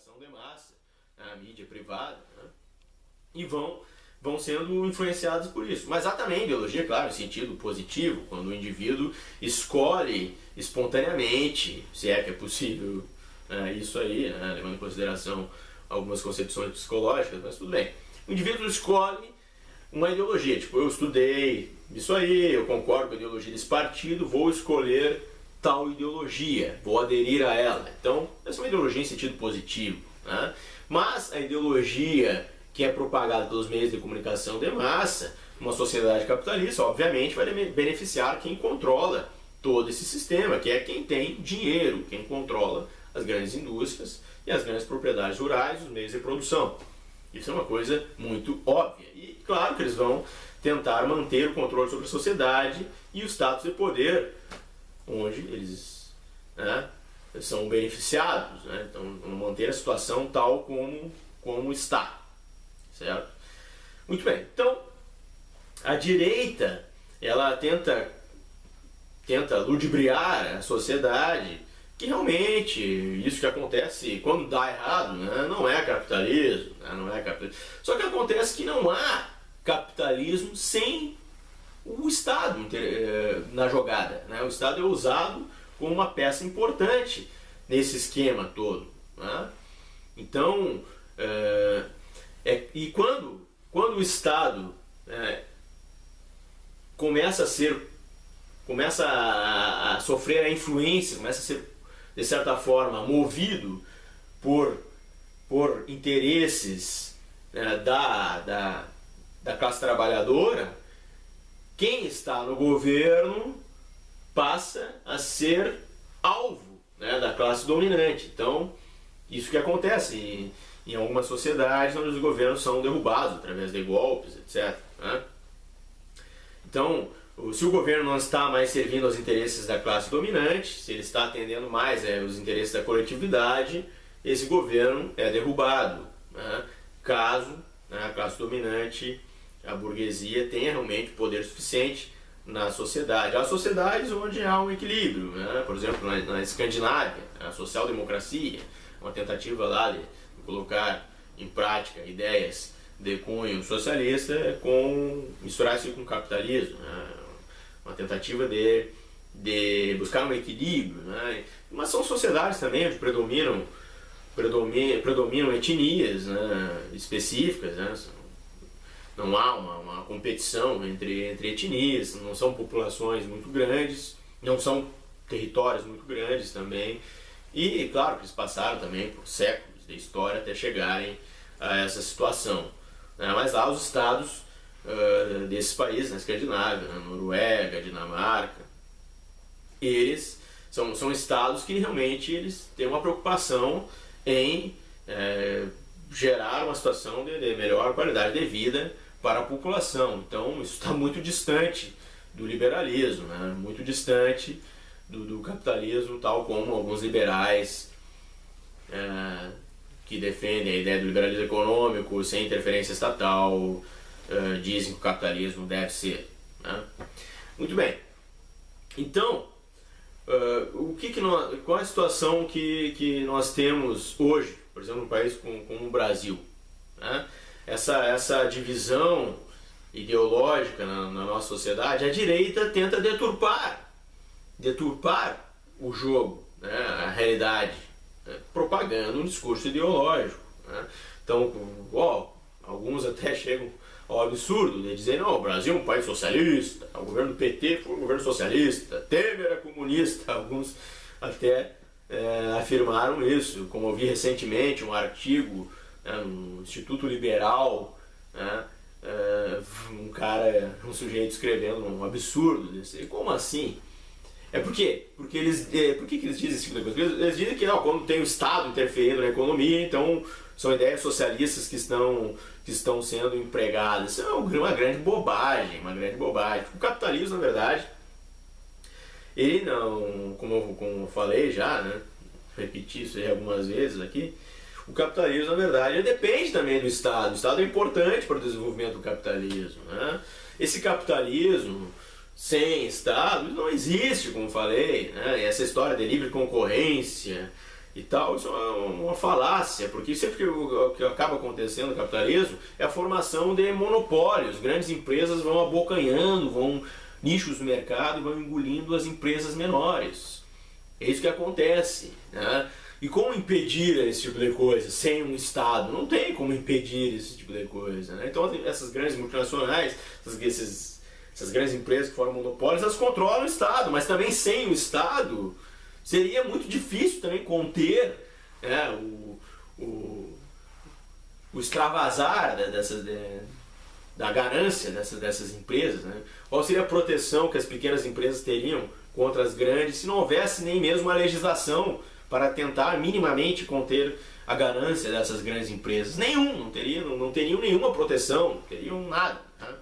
comunicação de massa, a mídia privada, né? E vão sendo influenciados por isso. Mas há também ideologia, claro, em sentido positivo, quando o indivíduo escolhe espontaneamente, se é que é possível isso aí, né, levando em consideração algumas concepções psicológicas, mas tudo bem. O indivíduo escolhe uma ideologia, tipo, eu estudei isso aí, eu concordo com a ideologia desse partido, vou escolher tal ideologia, vou aderir a ela. Então, essa é uma ideologia em sentido positivo, né? Mas a ideologia que é propagada pelos meios de comunicação de massa, uma sociedade capitalista, obviamente vai beneficiar quem controla todo esse sistema, que é quem tem dinheiro, quem controla as grandes indústrias e as grandes propriedades rurais, os meios de produção. Isso é uma coisa muito óbvia. E claro que eles vão tentar manter o controle sobre a sociedade e o status de poder, onde eles, né, são beneficiados, né? Então, vão manter a situação tal como está. Certo? Muito bem. Então, a direita, ela tenta ludibriar a sociedade, que realmente isso que acontece quando dá errado, né, não é capitalismo, né, não é capitalismo. Só que acontece que não há capitalismo sem o Estado na jogada, né? O Estado é usado como uma peça importante nesse esquema todo, né? Então, e quando o Estado começa a sofrer a influência, começa a ser, de certa forma, movido por interesses da classe trabalhadora, quem está no governo passa a ser alvo, né, da classe dominante. Então, isso que acontece em algumas sociedades onde os governos são derrubados através de golpes, etc., né? Então, se o governo não está mais servindo aos interesses da classe dominante, se ele está atendendo mais os interesses da coletividade, esse governo é derrubado, né? Caso, né, a classe dominante, a burguesia, tenha realmente poder suficiente na sociedade. Há sociedades onde há um equilíbrio, né? Por exemplo, na Escandinávia, a social-democracia, uma tentativa lá de colocar em prática ideias de cunho socialista misturar isso com o capitalismo, né? Uma tentativa de buscar um equilíbrio, né? Mas são sociedades também onde predominam etnias, né, específicas, né? Não há uma competição entre etnias, não são populações muito grandes, não são territórios muito grandes também. E claro que eles passaram também por séculos de história até chegarem a essa situação, né? Mas lá os estados desses países, na Escandinávia, na Noruega, Dinamarca, eles são estados que realmente eles têm uma preocupação em gerar uma situação de melhor qualidade de vida para a população. Então isso está muito distante do liberalismo, né? Muito distante do capitalismo, tal como alguns liberais que defendem a ideia do liberalismo econômico sem interferência estatal dizem que o capitalismo deve ser, né? Muito bem. Então, qual é a situação que nós temos hoje, por exemplo, num país como o Brasil, né? Essa divisão ideológica na nossa sociedade, a direita tenta deturpar o jogo, né, a realidade, né, propagando um discurso ideológico, né? Então, alguns até chegam ao absurdo de dizer, não, o Brasil é um país socialista, o governo do PT foi um governo socialista, Temer era comunista. Alguns até afirmaram isso, como eu vi recentemente um artigo, né, no Instituto Liberal, né, um sujeito escrevendo um absurdo desse. Como assim? Por que eles dizem esse tipo de coisa? Porque eles dizem que não, quando tem o Estado interferindo na economia, então são ideias socialistas que estão sendo empregadas. Isso é uma grande bobagem, O capitalismo, na verdade, ele não, como eu falei já, né, repeti isso aí algumas vezes aqui, o capitalismo, na verdade, ele depende também do Estado. O Estado é importante para o desenvolvimento do capitalismo, né? Esse capitalismo sem Estado não existe, como falei, né? E essa história de livre concorrência e tal, isso é uma falácia, porque sempre que o que acaba acontecendo no capitalismo é a formação de monopólios. Grandes empresas vão abocanhando, vão nichos do mercado e vão engolindo as empresas menores. É isso que acontece, né? E como impedir esse tipo de coisa sem um Estado? Não tem como impedir esse tipo de coisa, né? Então essas grandes multinacionais, essas grandes empresas que formam monopólios, elas controlam o Estado, mas também sem o Estado seria muito difícil também conter, né, o extravasar da ganância dessas empresas, né? Qual seria a proteção que as pequenas empresas teriam contra as grandes se não houvesse nem mesmo uma legislação para tentar minimamente conter a ganância dessas grandes empresas? Não teriam nenhuma proteção, não teriam nada, né?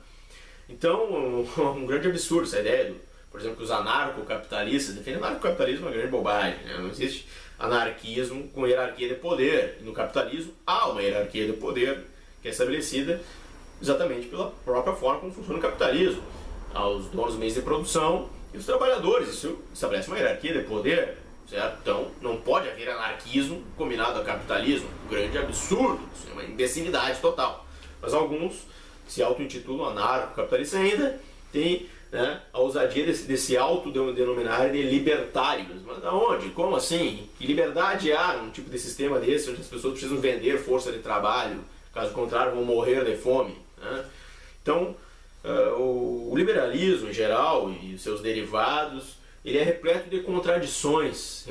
Então, um grande absurdo essa ideia por exemplo, que os anarcocapitalistas defendem. Anarcocapitalismo é uma grande bobagem, né? Não existe anarquismo com hierarquia de poder. E no capitalismo há uma hierarquia de poder que é estabelecida exatamente pela própria forma como funciona o capitalismo. Há os donos dos meios de produção e os trabalhadores. Isso estabelece uma hierarquia de poder, certo? Então não pode haver anarquismo combinado ao capitalismo. Um grande absurdo, isso é uma imbecilidade total. Mas alguns se auto-intitulam anarcocapitalistas ainda têm, né, a ousadia desse autodenominar de libertários. Mas aonde? Como assim? Que liberdade há num tipo de sistema desse, onde as pessoas precisam vender força de trabalho, caso contrário vão morrer de fome, né? Então, o liberalismo em geral e seus derivados, ele é repleto de contradições,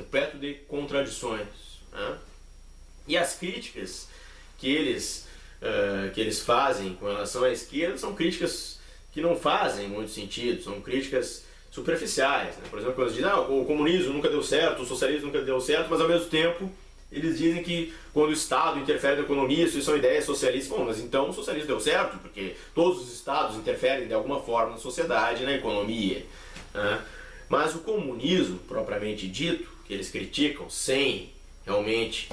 né? E as críticas que eles fazem com relação à esquerda são críticas que não fazem muito sentido, são críticas superficiais, né? Por exemplo, quando eles dizem o comunismo nunca deu certo, o socialismo nunca deu certo, mas ao mesmo tempo eles dizem que quando o Estado interfere na economia, isso são ideias socialistas. Bom, mas então o socialismo deu certo, porque todos os Estados interferem de alguma forma na sociedade, na economia, né? Mas o comunismo, propriamente dito, que eles criticam sem realmente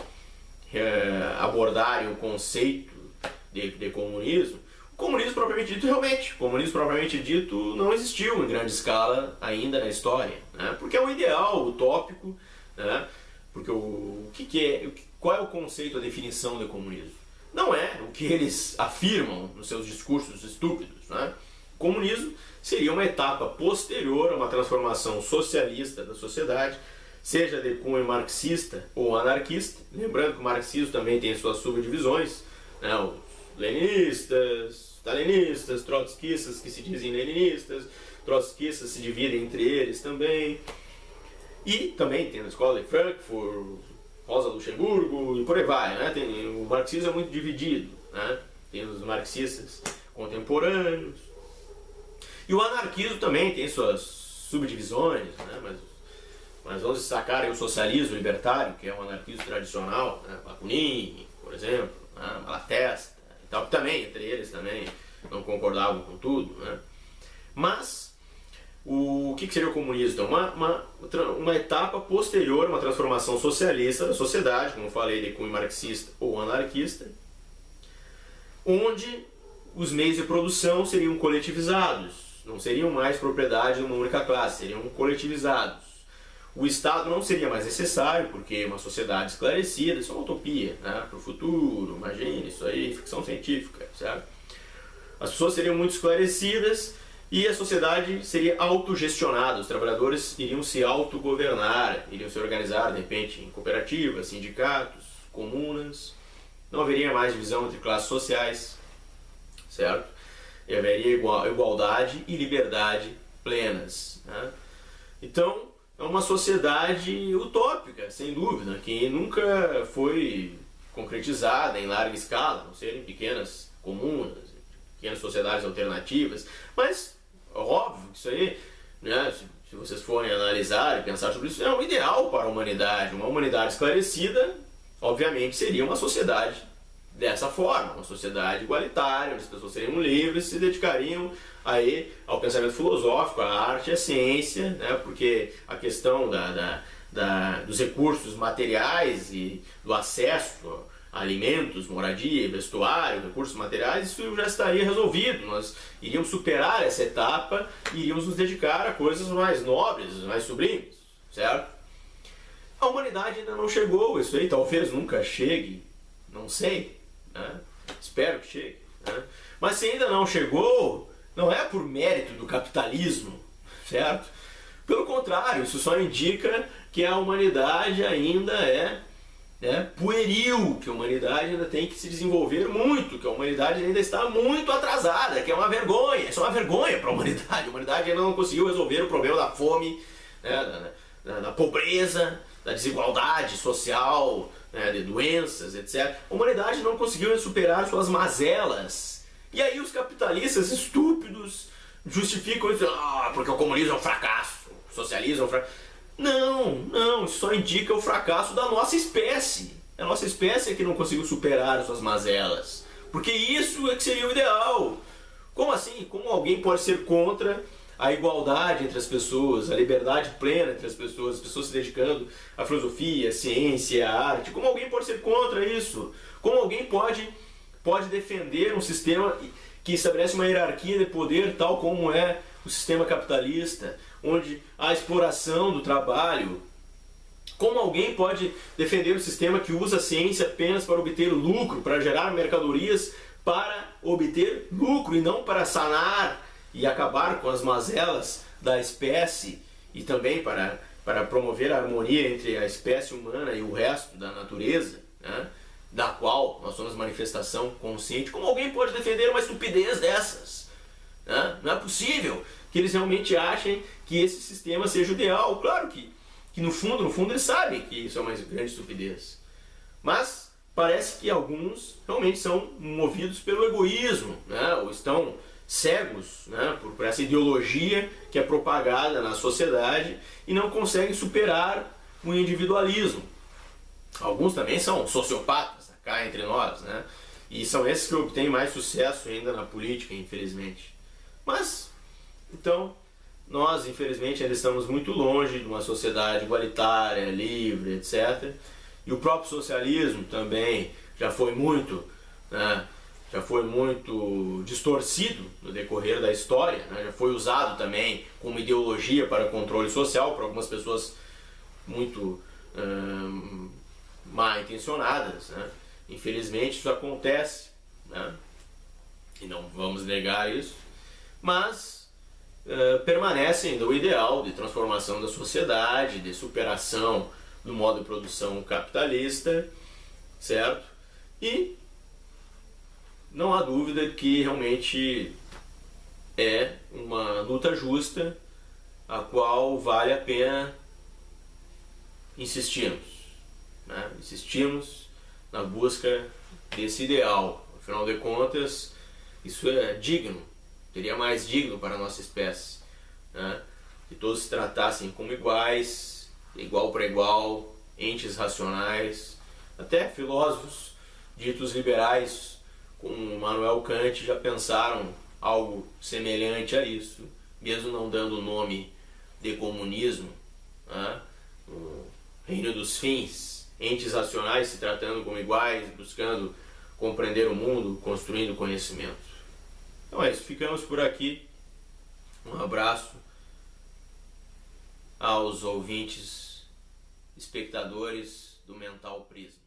abordarem o conceito de comunismo, o comunismo propriamente dito não existiu em grande escala ainda na história, né? Porque é um ideal utópico, né? Porque qual é o conceito, a definição de comunismo? Não é o que eles afirmam nos seus discursos estúpidos, né? O comunismo seria uma etapa posterior a uma transformação socialista da sociedade, seja de cunho marxista ou anarquista. Lembrando que o marxismo também tem suas subdivisões, né? Os leninistas, stalinistas, trotskistas que se dizem leninistas, trotskistas se dividem entre eles também. E também tem a escola de Frankfurt, Rosa Luxemburgo e por aí vai, né? O marxismo é muito dividido, né? Tem os marxistas contemporâneos. E o anarquismo também tem suas subdivisões, né? Mas vamos destacar o socialismo libertário, que é um anarquismo tradicional, né? Bakunin, por exemplo, né? Malatesta e tal, que também, entre eles também, não concordavam com tudo, né? Mas o que seria o comunismo? Então, uma etapa posterior, uma transformação socialista da sociedade, como eu falei, de cunho marxista ou anarquista, onde os meios de produção seriam coletivizados, não seriam mais propriedade de uma única classe, seriam coletivizados. O Estado não seria mais necessário, porque uma sociedade esclarecida, isso é uma utopia, né? Para o futuro, imagine isso aí, ficção científica, certo? As pessoas seriam muito esclarecidas e a sociedade seria autogestionada, os trabalhadores iriam se autogovernar, iriam se organizar, de repente, em cooperativas, sindicatos, comunas, não haveria mais divisão entre classes sociais, certo? E haveria igualdade e liberdade plenas, né? Então, é uma sociedade utópica, sem dúvida, que nunca foi concretizada em larga escala, a não ser em pequenas comunas, pequenas sociedades alternativas, mas óbvio que isso aí, né, se vocês forem analisar e pensar sobre isso, é um ideal para a humanidade. Uma humanidade esclarecida, obviamente, seria uma sociedade dessa forma, uma sociedade igualitária, onde as pessoas seriam livres e se dedicariam aí ao pensamento filosófico, à arte e à ciência, né? Porque a questão dos recursos materiais e do acesso a alimentos, moradia, vestuário, recursos materiais, isso já estaria resolvido. Nós iríamos superar essa etapa e iríamos nos dedicar a coisas mais nobres, mais sublimes, certo? A humanidade ainda não chegou, isso aí talvez nunca chegue, não sei, né? Espero que chegue, né? Mas se ainda não chegou, não é por mérito do capitalismo, certo? Pelo contrário, isso só indica que a humanidade ainda é pueril, que a humanidade ainda tem que se desenvolver muito, que a humanidade ainda está muito atrasada, que é uma vergonha, isso é uma vergonha para a humanidade ainda não conseguiu resolver o problema da fome, né, da pobreza, da desigualdade social, né, de doenças, etc. A humanidade não conseguiu superar suas mazelas. E aí os capitalistas estúpidos justificam isso, porque o comunismo é um fracasso, o socialismo é um fracasso. Não, isso só indica o fracasso da nossa espécie. A nossa espécie é que não conseguiu superar suas mazelas. Porque isso é que seria o ideal. Como assim? Como alguém pode ser contra a igualdade entre as pessoas, a liberdade plena entre as pessoas se dedicando à filosofia, à ciência, à arte? Como alguém pode ser contra isso? Como alguém pode defender um sistema que estabelece uma hierarquia de poder tal como é o sistema capitalista, onde há exploração do trabalho? Como alguém pode defender um sistema que usa a ciência apenas para obter lucro, para gerar mercadorias para obter lucro e não para sanar e acabar com as mazelas da espécie e também para promover a harmonia entre a espécie humana e o resto da natureza, né, da qual nós somos manifestação consciente? Como alguém pode defender uma estupidez dessas? Né? Não é possível que eles realmente achem que esse sistema seja o ideal. Claro que no fundo eles sabem que isso é uma grande estupidez. Mas parece que alguns realmente são movidos pelo egoísmo, né? Ou estão cegos, né, por essa ideologia que é propagada na sociedade e não conseguem superar o individualismo. Alguns também são sociopatas, cá entre nós, né? E são esses que obtêm mais sucesso ainda na política, infelizmente. Mas, então, nós, infelizmente, ainda estamos muito longe de uma sociedade igualitária, livre, etc. E o próprio socialismo também já foi muito, né, distorcido no decorrer da história, né? Já foi usado também como ideologia para controle social por algumas pessoas muito mal intencionadas, né? Infelizmente isso acontece, né? E não vamos negar isso, mas permanece ainda o ideal de transformação da sociedade, de superação do modo de produção capitalista, certo? E não há dúvida que realmente é uma luta justa, a qual vale a pena insistirmos, né? Insistirmos na busca desse ideal. Afinal de contas, isso é digno, seria mais digno para a nossa espécie, né? Que todos se tratassem como iguais, igual para igual, entes racionais. Até filósofos ditos liberais, como Manuel Kant, já pensaram algo semelhante a isso, mesmo não dando o nome de comunismo, né? O reino dos fins, entes racionais se tratando como iguais, buscando compreender o mundo, construindo conhecimento. Então é isso, ficamos por aqui. Um abraço aos ouvintes, espectadores do Mental Prisma.